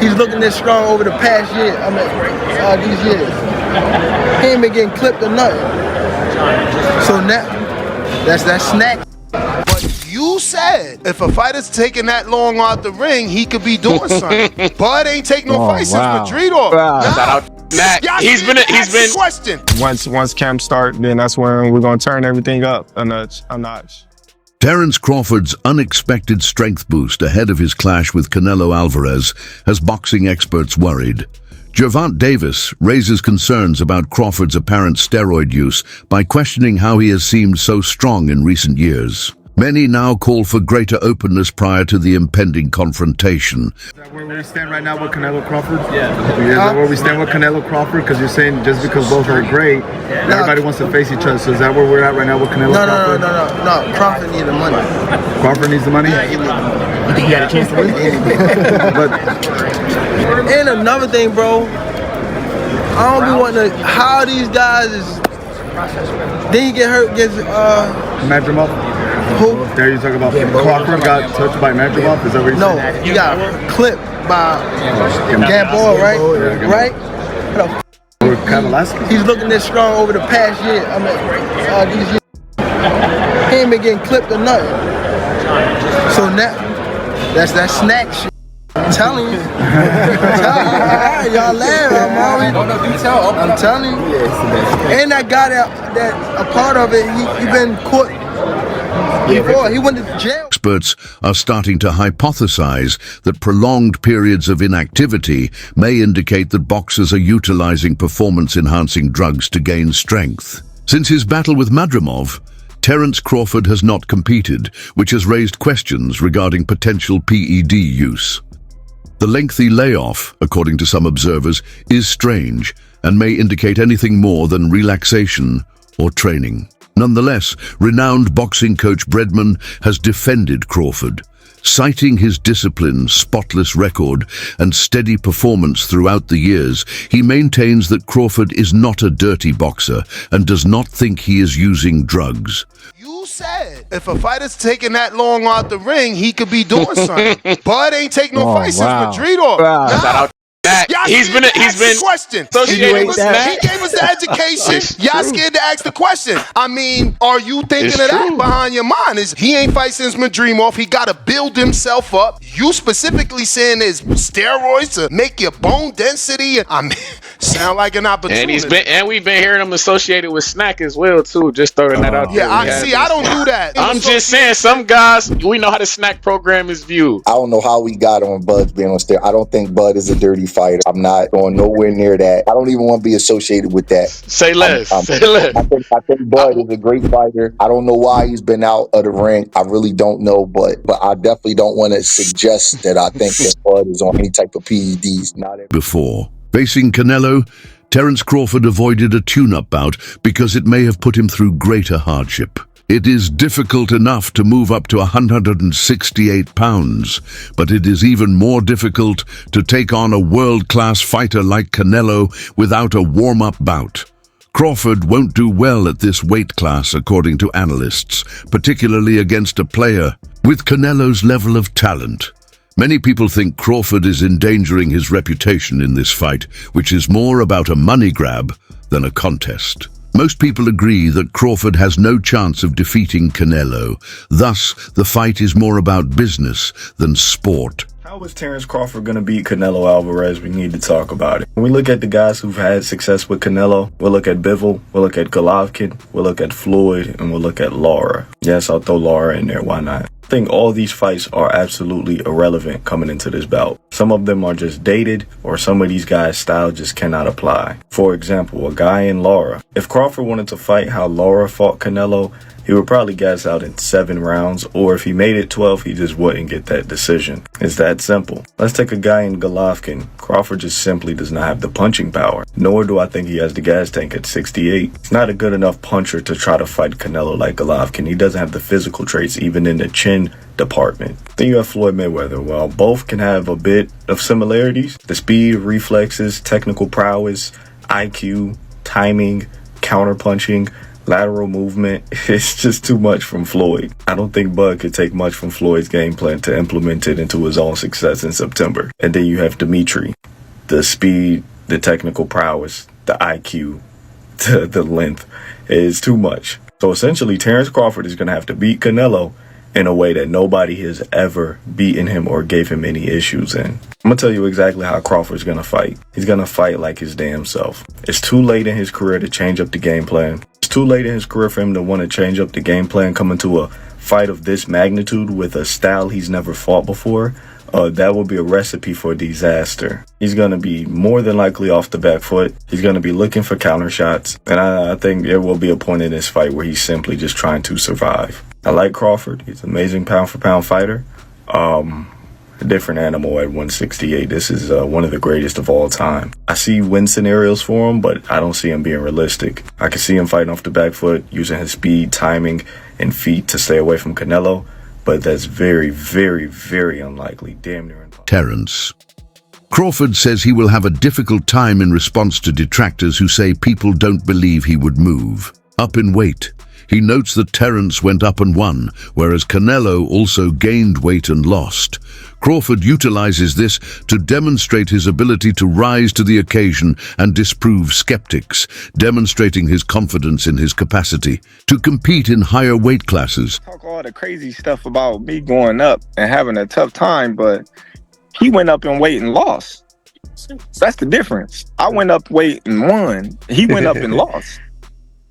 He's looking this strong over the past year. These years. He ain't been getting clipped or nothing. So now, that's that snack. But you said if a fighter's taking that long out the ring, he could be doing something. Bud ain't taking no fight since Madrid off. He's been question. Once camp start, then that's when we're gonna turn everything up a notch. Terence Crawford's unexpected strength boost ahead of his clash with Canelo Alvarez has boxing experts worried. Gervonta Davis raises concerns about Crawford's apparent steroid use by questioning how he has seemed so strong in recent years. Many now call for greater openness prior to the impending confrontation. Is that where we stand right now with Canelo Crawford? Yeah. Is that where we stand with Canelo Crawford? Because you're saying just because both are great, everybody wants to face each other. So is that where we're at right now with Canelo Crawford? No. Crawford needs the money. Crawford needs the money? Yeah, he needs the money. You think he had a chance to win? And another thing, bro, I don't be wanting to, how these guys is, then he get hurt against Madrimov? Who? There you talk about Crawford got touched by Madrimov? Is that what you're saying? No, he got clipped by Gamboa, right? He's looking this strong over the past year. These years. He ain't been getting clipped or nothing. So now, that's that snack shit. I'm telling you. Y'all laugh. I'm telling you. And that guy that a part of it, he been caught before. He went to jail. Experts are starting to hypothesize that prolonged periods of inactivity may indicate that boxers are utilizing performance-enhancing drugs to gain strength. Since his battle with Madrimov, Terence Crawford has not competed, which has raised questions regarding potential PED use. The lengthy layoff, according to some observers, is strange and may indicate anything more than relaxation or training. Nonetheless, renowned boxing coach Bredman has defended Crawford, citing his discipline, spotless record, and steady performance throughout the years. He maintains that Crawford is not a dirty boxer and does not think he is using drugs. You said if a fighter's taking that long out the ring, he could be doing something. Bud ain't taking no fight since Madrid off. He's been question. He gave us the education. Y'all scared to ask the question. I mean, are you thinking of that behind your mind? Is he ain't fight since Madrimov? He got to build himself up. You specifically saying there's steroids to make your bone density. I mean, sound like an opportunity. And we've been hearing him associated with snack as well too. Just throwing that out there. I don't do that. I'm just saying, some guys, we know how the snack program is viewed. I don't know how we got on Bud being on steroids. I don't think Bud is a dirty fighter. I'm not going nowhere near that. I don't even want to be associated with that. Say less. Say less. I think Bud is a great fighter. I don't know why he's been out of the ring. I really don't know, but I definitely don't want to suggest that I think that Bud is on any type of PEDs. Before facing Canelo, Terence Crawford avoided a tune-up bout because it may have put him through greater hardship. It is difficult enough to move up to 168 pounds, but it is even more difficult to take on a world-class fighter like Canelo without a warm-up bout. Crawford won't do well at this weight class, according to analysts, particularly against a player with Canelo's level of talent. Many people think Crawford is endangering his reputation in this fight, which is more about a money grab than a contest. Most people agree that Crawford has no chance of defeating Canelo. Thus, the fight is more about business than sport. How is Terence Crawford going to beat Canelo Alvarez? We need to talk about it. When we look at the guys who've had success with Canelo, we'll look at Bivol, we'll look at Golovkin, we'll look at Floyd, and we'll look at Lara. Yes, I'll throw Lara in there. Why not? I think all these fights are absolutely irrelevant coming into this bout. Some of them are just dated, or some of these guys' style just cannot apply. For example, a guy in Lara. If Crawford wanted to fight how Lara fought Canelo, he would probably gas out in 7 rounds, or if he made it 12, he just wouldn't get that decision. It's that simple. Let's take a guy in Golovkin. Crawford just simply does not have the punching power, nor do I think he has the gas tank at 68. He's not a good enough puncher to try to fight Canelo like Golovkin. He doesn't have the physical traits, even in the chin department. Then you have Floyd Mayweather. While both can have a bit of similarities, the speed, reflexes, technical prowess, IQ, timing, counterpunching, Lateral movement, it's just too much from Floyd. I don't think Bud could take much from Floyd's game plan to implement it into his own success in September. And then you have Dimitri. The speed, the technical prowess, the IQ, the length is too much. So essentially, Terence Crawford is going to have to beat Canelo in a way that nobody has ever beaten him or gave him any issues in. I'm going to tell you exactly how Crawford's going to fight. He's going to fight like his damn self. It's too late in his career to change up the game plan. It's too late in his career for him to want to change up the game plan, come into a fight of this magnitude with a style he's never fought before. That will be a recipe for disaster. He's going to be more than likely off the back foot. He's going to be looking for counter shots. And I think there will be a point in this fight where he's simply just trying to survive. I like Crawford. He's an amazing pound-for-pound fighter. A different animal at 168. This is one of the greatest of all time. I see win scenarios for him, but I don't see him being realistic. I can see him fighting off the back foot, using his speed, timing, and feet to stay away from Canelo. But that's very, very, very unlikely. Damn near impossible. Terence. Crawford says he will have a difficult time in response to detractors who say people don't believe he would move up in weight. He notes that Terence went up and won, whereas Canelo also gained weight and lost. Crawford utilizes this to demonstrate his ability to rise to the occasion and disprove skeptics, demonstrating his confidence in his capacity to compete in higher weight classes. Talk all the crazy stuff about me going up and having a tough time, but he went up in weight and lost. That's the difference. I went up weight and won. He went up and lost.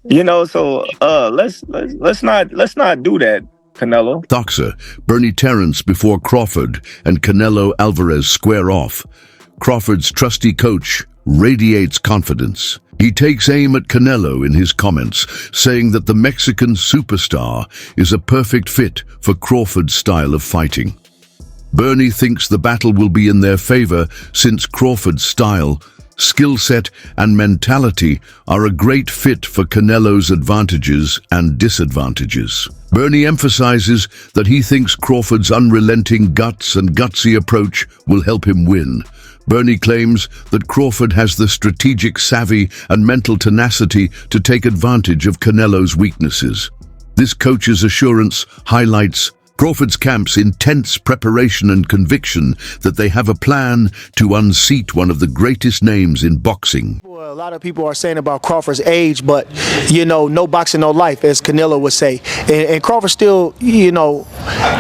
You know, so let's not do that, Canelo. Boxer Bernie Terence before Crawford and Canelo Alvarez square off. Crawford's trusty coach radiates confidence. He takes aim at Canelo in his comments, saying that the Mexican superstar is a perfect fit for Crawford's style of fighting. Bernie thinks the battle will be in their favor since Crawford's style, skill set, and mentality are a great fit for Canelo's advantages and disadvantages. Bernie emphasizes that he thinks Crawford's unrelenting guts and gutsy approach will help him win. Bernie claims that Crawford has the strategic savvy and mental tenacity to take advantage of Canelo's weaknesses. This coach's assurance highlights Crawford's camp's intense preparation and conviction that they have a plan to unseat one of the greatest names in boxing. A lot of people are saying about Crawford's age, but, you know, no boxing, no life, as Canelo would say. And Crawford still, you know,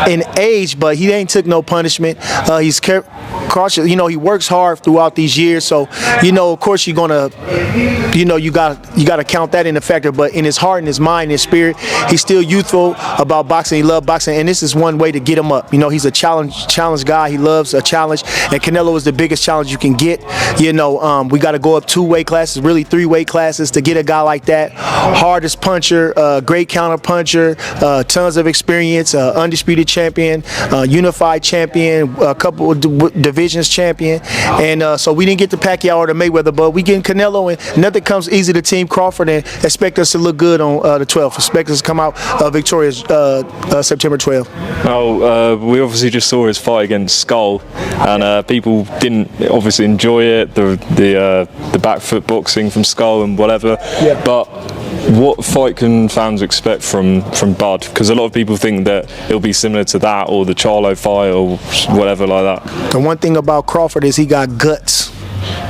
in age, but he ain't took no punishment. He's cautious. You know, he works hard throughout these years. So, you know, of course you're going to, you know, you got to count that in the factor. But in his heart and his mind and his spirit, he's still youthful about boxing. He loves boxing. And this is one way to get him up. You know, he's a challenge guy. He loves a challenge. And Canelo is the biggest challenge you can get. You know, we got to go up 2 weight classes, really 3 weight classes to get a guy like that. Hardest puncher, great counter puncher, tons of experience, undisputed champion, unified champion, a couple of divisions champion. And so we didn't get the Pacquiao or the Mayweather, but we getting Canelo, and nothing comes easy to Team Crawford, and expect us to look good on the 12th. Expect us to come out victorious September 12th. Oh, we obviously just saw his fight against Skull, and people didn't obviously enjoy it. The back foot boxing from Skull and whatever. Yeah. But what fight can fans expect from Bud? Because a lot of people think that it'll be similar to that or the Charlo fight or whatever like that. The one thing about Crawford is he got guts.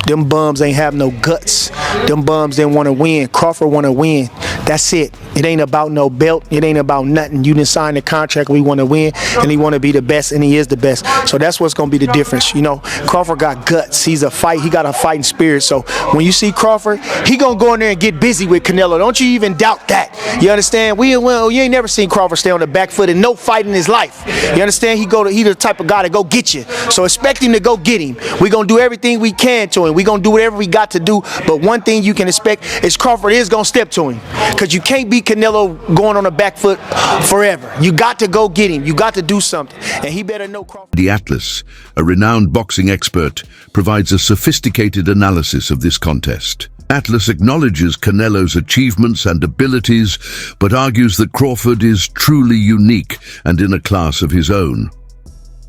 Them bums ain't have no guts. Them bums didn't want to win. Crawford want to win. That's it. It ain't about no belt. It ain't about nothing. You didn't sign the contract. We want to win, and he want to be the best, and he is the best. So that's what's going to be the difference. You know, Crawford got guts. He got a fighting spirit. So when you see Crawford, he going to go in there and get busy with Canelo. Don't you even doubt that. You understand? You ain't never seen Crawford stay on the back foot in no fight in his life. You understand? He the type of guy to go get you. So expect him to go get him. We going to do everything we can to him. We going to do whatever we got to do. But one thing you can expect is Crawford is going to step to him. Because you can't beat Canelo going on the back foot forever. You got to go get him. You got to do something. And he better know Crawford. The Atlas, a renowned boxing expert, provides a sophisticated analysis of this contest. Atlas acknowledges Canelo's achievements and abilities, but argues that Crawford is truly unique and in a class of his own.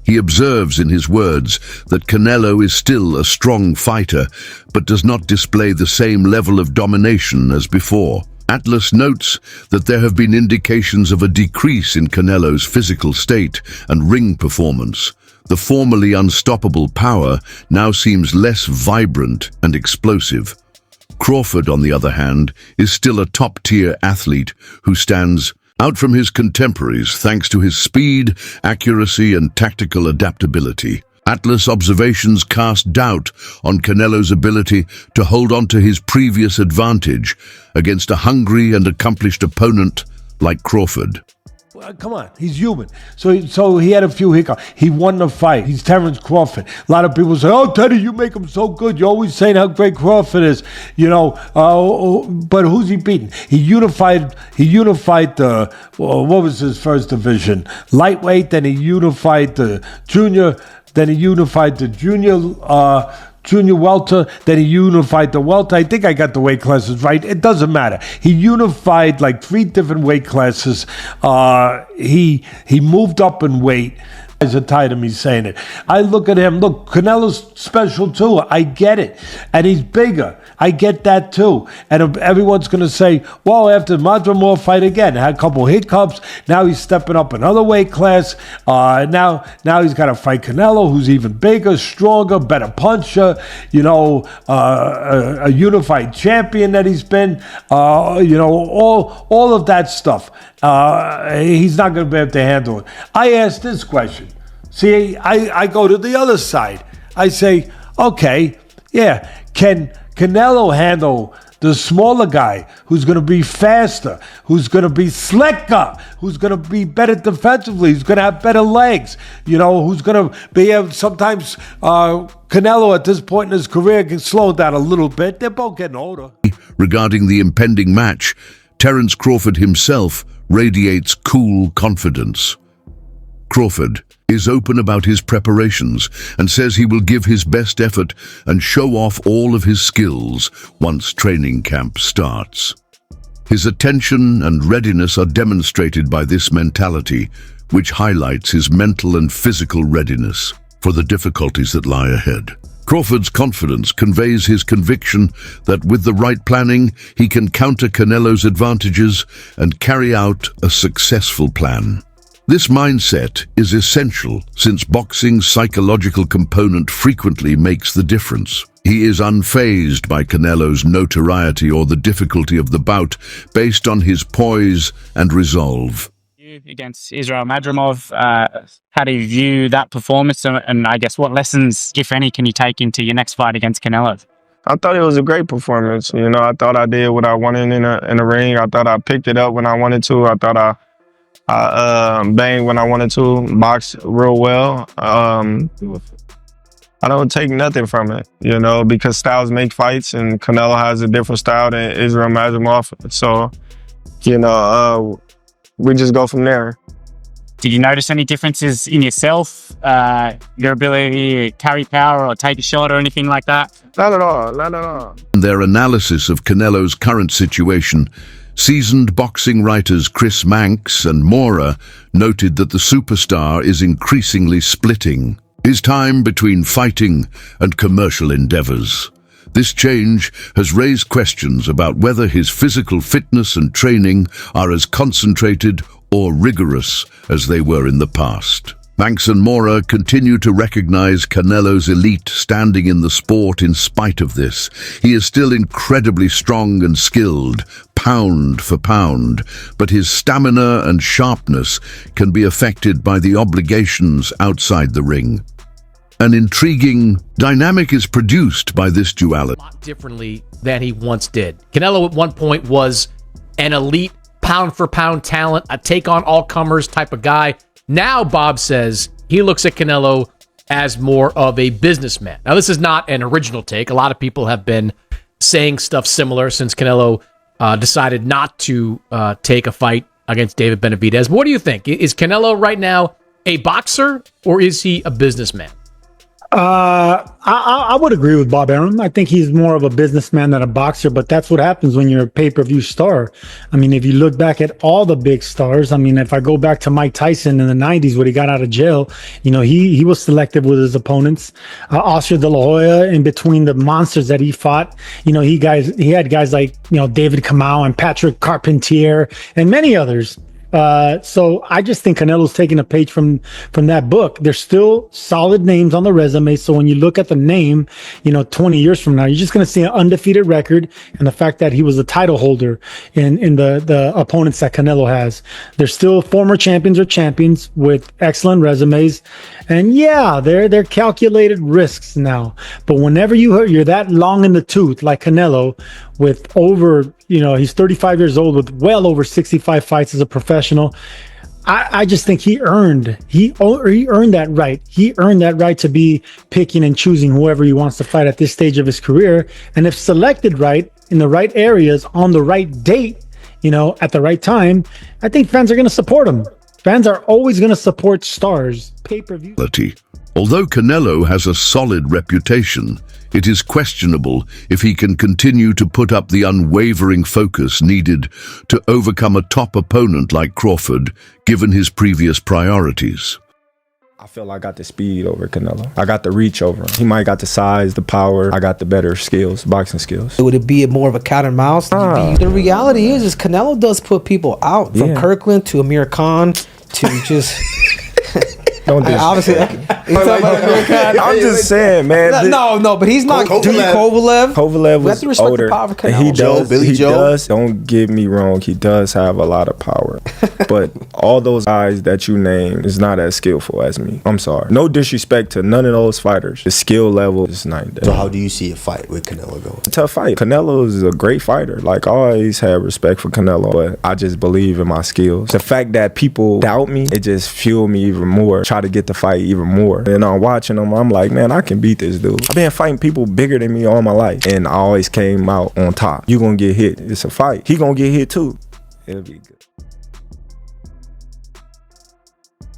He observes in his words that Canelo is still a strong fighter, but does not display the same level of domination as before. Atlas notes that there have been indications of a decrease in Canelo's physical state and ring performance. The formerly unstoppable power now seems less vibrant and explosive. Crawford, on the other hand, is still a top-tier athlete who stands out from his contemporaries thanks to his speed, accuracy, and tactical adaptability. Atlas observations cast doubt on Canelo's ability to hold on to his previous advantage against a hungry and accomplished opponent like Crawford. Come on, he's human. So he had a few hiccups. He won the fight. He's Terence Crawford. A lot of people say, "Oh, Teddy, you make him so good. You're always saying how great Crawford is." But who's he beating? He unified the what was his first division? Lightweight. Then he unified the junior. Then he unified the junior welter, then he unified the welter. I think I got the weight classes right. It doesn't matter. He unified like 3 different weight classes. He moved up in weight. Guys are tired of me saying it. I look at him. Look, Canelo's special too. I get it. And he's bigger. I get that too. And everyone's going to say, well, after Madrimov fight again, had a couple hiccups. Now he's stepping up another weight class. Now he's got to fight Canelo, who's even bigger, stronger, better puncher. A unified champion that he's been. All of that stuff. He's not going to be able to handle it. I asked this question. See, I go to the other side. I say, okay, yeah, can Canelo handle the smaller guy who's going to be faster, who's going to be slicker, who's going to be better defensively, who's going to have better legs, who's going to be able, sometimes Canelo at this point in his career can slow down a little bit. They're both getting older. Regarding the impending match, Terence Crawford himself radiates cool confidence. Crawford is open about his preparations and says he will give his best effort and show off all of his skills once training camp starts. His attention and readiness are demonstrated by this mentality, which highlights his mental and physical readiness for the difficulties that lie ahead. Crawford's confidence conveys his conviction that with the right planning, he can counter Canelo's advantages and carry out a successful plan. This mindset is essential since boxing's psychological component frequently makes the difference. He is unfazed by Canelo's notoriety or the difficulty of the bout based on his poise and resolve. Against Israel Madrimov, how do you view that performance, and I guess what lessons, if any, can you take into your next fight against Canelo? I thought it was a great performance. I thought I did what I wanted in the ring. I thought I picked it up when I wanted to. I thought I banged when I wanted to, boxed real well. I don't take nothing from it, because styles make fights, and Canelo has a different style than Israel Madrimov. So, we just go from there. Did you notice any differences in yourself, your ability to carry power or take a shot or anything like that? Not at all. In their analysis of Canelo's current situation, seasoned boxing writers Chris Manx and Mora noted that the superstar is increasingly splitting his time between fighting and commercial endeavors. This change has raised questions about whether his physical fitness and training are as concentrated or rigorous as they were in the past. Manx and Mora continue to recognize Canelo's elite standing in the sport in spite of this. He is still incredibly strong and skilled, pound for pound, but his stamina and sharpness can be affected by the obligations outside the ring. An intriguing dynamic is produced by this duality. A lot differently than he once did. Canelo at one point was an elite pound-for-pound talent, a take-on-all-comers type of guy. Now, Bob says he looks at Canelo as more of a businessman. Now, this is not an original take. A lot of people have been saying stuff similar since Canelo decided not to take a fight against David Benavidez. But what do you think? Is Canelo right now a boxer, or is he a businessman? I would agree with Bob Arum. I think he's more of a businessman than a boxer, but that's what happens when you're a pay-per-view star. I mean, if you look back at all the big stars, I mean, if I go back to Mike Tyson in the 90s when he got out of jail, you know, he was selective with his opponents. Oscar De La Hoya, in between the monsters that he fought, you know, he had guys like, you know, David Kamau and Patrick Carpentier and many others. So I just think Canelo's taking a page from that book. There's still solid names on the resume. So when you look at the name, you know, 20 years from now, you're just going to see an undefeated record and the fact that he was a title holder in the opponents that Canelo has. There's still former champions or champions with excellent resumes. And yeah, they're calculated risks now. But whenever you're that long in the tooth, like Canelo, with over, you know, he's 35 years old with well over 65 fights as a professional. I just think he earned that right. He earned that right to be picking and choosing whoever he wants to fight at this stage of his career. And if selected right in the right areas on the right date, you know, at the right time, I think fans are going to support him. Fans are always going to support stars. Pay-per-view. Although Canelo has a solid reputation, it is questionable if he can continue to put up the unwavering focus needed to overcome a top opponent like Crawford, given his previous priorities. I feel I got the speed over Canelo. I got the reach over him. He might got the size, the power. I got the better skills, boxing skills. Would it be more of a cat and mouse? The reality is Canelo does put people out, from Kirkland to Amir Khan to just... Don't do obviously, I'm just saying, man. No, but he's not. Kovalev was older. He does. Don't get me wrong. He does have a lot of power, but all those guys that you name is not as skillful as me. I'm sorry. No disrespect to none of those fighters. The skill level is night and day. So how do you see a fight with Canelo going? It's a tough fight. Canelo is a great fighter. Like, I always had respect for Canelo, but I just believe in my skills. The fact that people doubt me, it just fueled me even more. Try to get the fight even more. And I'm watching them, I'm like, man, I can beat this dude. I've been fighting people bigger than me all my life, and I always came out on top. You gonna get hit. It's a fight. He gonna get hit too. It'll be good.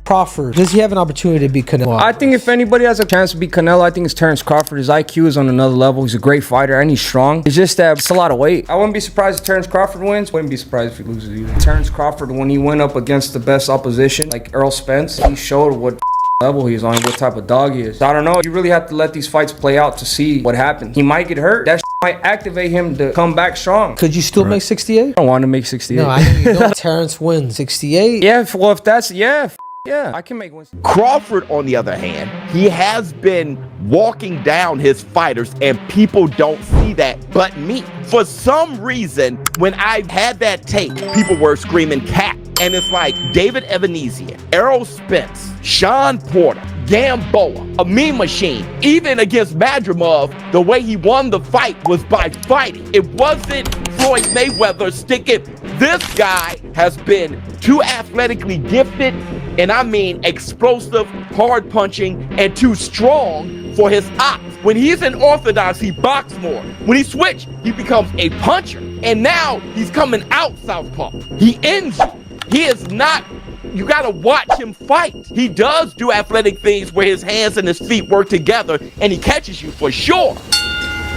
Crawford, does he have an opportunity to beat Canelo? I think if anybody has a chance to beat Canelo, I think it's Terence Crawford. His IQ is on another level. He's a great fighter and he's strong. It's just that it's a lot of weight. I wouldn't be surprised if Terence Crawford wins. Wouldn't be surprised if he loses either. Terence Crawford, when he went up against the best opposition, like Errol Spence, he showed what level he's on, what type of dog he is. So I don't know. You really have to let these fights play out to see what happens. He might get hurt. That might activate him to come back strong. Could you still make 68? I don't want to make 68. No, I know Terence wins 68. Yeah, well, if that's, yeah, I can make one. Crawford, on the other hand, he has been walking down his fighters, and people don't see that but me. For some reason, when I had that tape, people were screaming cat. And it's like David Evanesian, Errol Spence, Sean Porter, Gamboa, a Mean Machine. Even against Madrimov, the way he won the fight was by fighting. It wasn't Floyd Mayweather sticking. This guy has been too athletically gifted, and I mean explosive, hard punching, and too strong for his ops. When he's in orthodox, he boxes more. When he switches, he becomes a puncher. And now he's coming out southpaw. He ends you. He is not, you gotta watch him fight. He does do athletic things where his hands and his feet work together and he catches you for sure.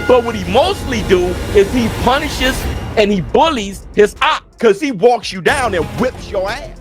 But what he mostly do is he punishes and he bullies his op because he walks you down and whips your ass.